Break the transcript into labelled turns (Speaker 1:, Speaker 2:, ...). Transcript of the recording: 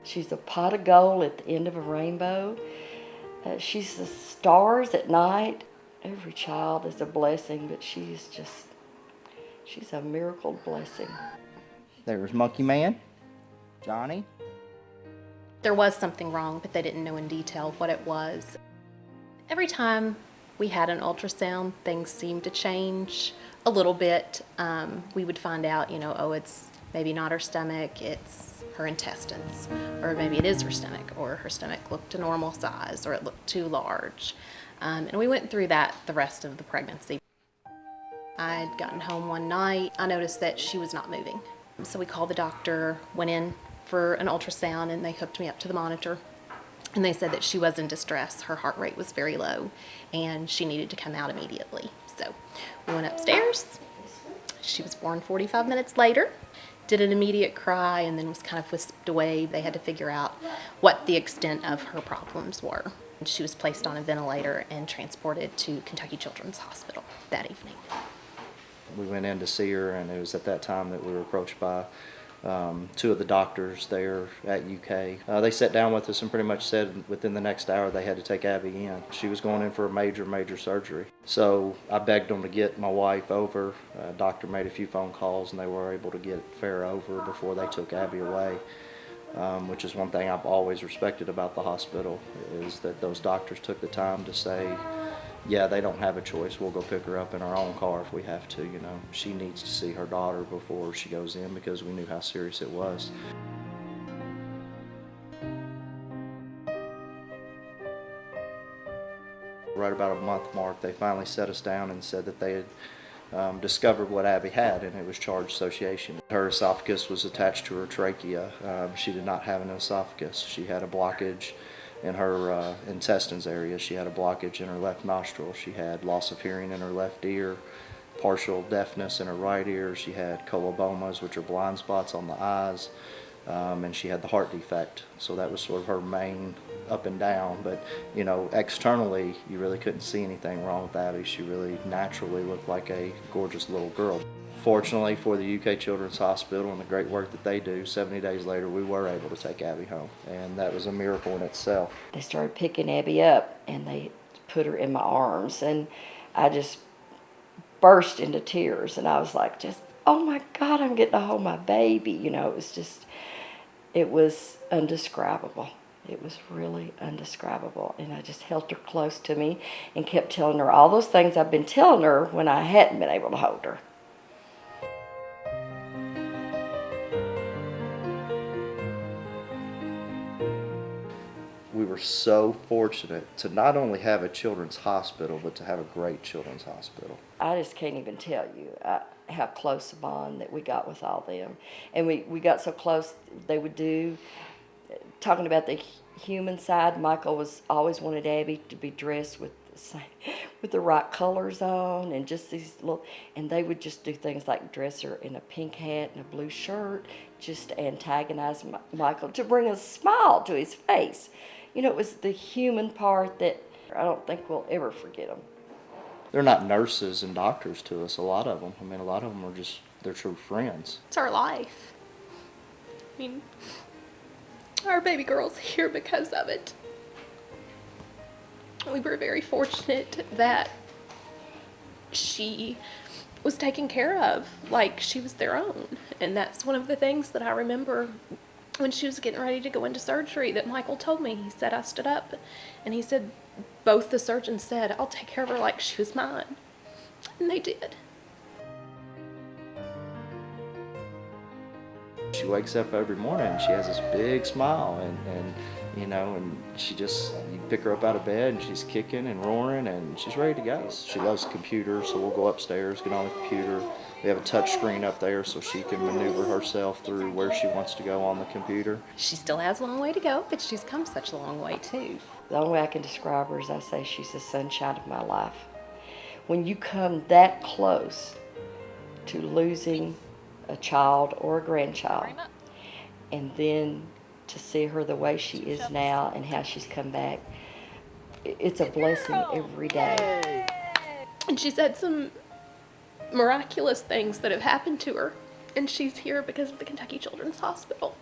Speaker 1: She's a pot of gold at the end of a rainbow. She's the stars at night. Every child is a blessing, but she's a miracle blessing.
Speaker 2: There was Monkey Man, Johnny.
Speaker 3: There was something wrong, but they didn't know in detail what it was. Every time we had an ultrasound, things seemed to change a little bit. We would find out, oh, it's maybe not her stomach, it's her intestines, or maybe it is her stomach, or her stomach looked a normal size, or it looked too large. And we went through that the rest of the pregnancy. I'd gotten home one night. I noticed that she was not moving. So we called the doctor, went in for an ultrasound, and they hooked me up to the monitor. And they said that she was in distress. Her heart rate was very low, and she needed to come out immediately. So we went upstairs. She was born 45 minutes later, did an immediate cry, and then was kind of whisked away. They had to figure out what the extent of her problems were. She was placed on a ventilator and transported to Kentucky Children's Hospital that evening.
Speaker 2: We went in to see her, and it was at that time that we were approached by two of the doctors there at UK. They sat down with us and pretty much said within the next hour they had to take Abby in. She was going in for a major surgery. So I begged them to get my wife over. Doctor made a few phone calls, and they were able to get Farrah over before they took Abby away, which is one thing I've always respected about the hospital, is that those doctors took the time to say, yeah, they don't have a choice. We'll go pick her up in our own car if we have to. She needs to see her daughter before she goes in, because we knew how serious it was. Right about a month mark, they finally set us down and said that they had discovered what Abby had, and it was charge association. Her esophagus was attached to her trachea. She did not have an esophagus. She had a blockage in her intestines area. She had a blockage in her left nostril. She had loss of hearing in her left ear, partial deafness in her right ear. She had colobomas, which are blind spots on the eyes, and she had the heart defect. So that was sort of her main up and down. But externally, you really couldn't see anything wrong with Abby. She really naturally looked like a gorgeous little girl. Fortunately for the UK Children's Hospital and the great work that they do, 70 days later we were able to take Abby home, and that was a miracle in itself.
Speaker 1: They started picking Abby up, and they put her in my arms, and I just burst into tears, and I was like, oh my God, I'm getting to hold my baby. It was undescribable. It was really undescribable, and I just held her close to me and kept telling her all those things I've been telling her when I hadn't been able to hold her.
Speaker 2: We were so fortunate to not only have a children's hospital, but to have a great children's hospital.
Speaker 1: I just can't even tell you how close a bond that we got with all them. And we got so close, they would do, talking about the human side, Michael was always wanted Abby to be dressed with the right colors on, and just these little, and they would just do things like dress her in a pink hat and a blue shirt, just to antagonize Michael, to bring a smile to his face. It was the human part that I don't think we'll ever forget them.
Speaker 2: They're not nurses and doctors to us, a lot of them. A lot of them are just, they're true friends.
Speaker 3: It's our life. Our baby girl's here because of it. We were very fortunate that she was taken care of like she was their own. And that's one of the things that I remember when she was getting ready to go into surgery that Michael told me. He said, I stood up and he said, both the surgeons said, I'll take care of her like she was mine. And they did.
Speaker 2: She wakes up every morning and she has this big smile, and she just, you pick her up out of bed and she's kicking and roaring and she's ready to go. She loves computers, so we'll go upstairs, get on the computer. We have a touch screen up there so she can maneuver herself through where she wants to go on the computer.
Speaker 3: She still has a long way to go, but she's come such a long way too.
Speaker 1: The only way I can describe her is I say she's the sunshine of my life. When you come that close to losing a child or a grandchild, and then to see her the way she is now and how she's come back, it's a blessing every day.
Speaker 3: And she's had some miraculous things that have happened to her, and she's here because of the Kentucky Children's Hospital.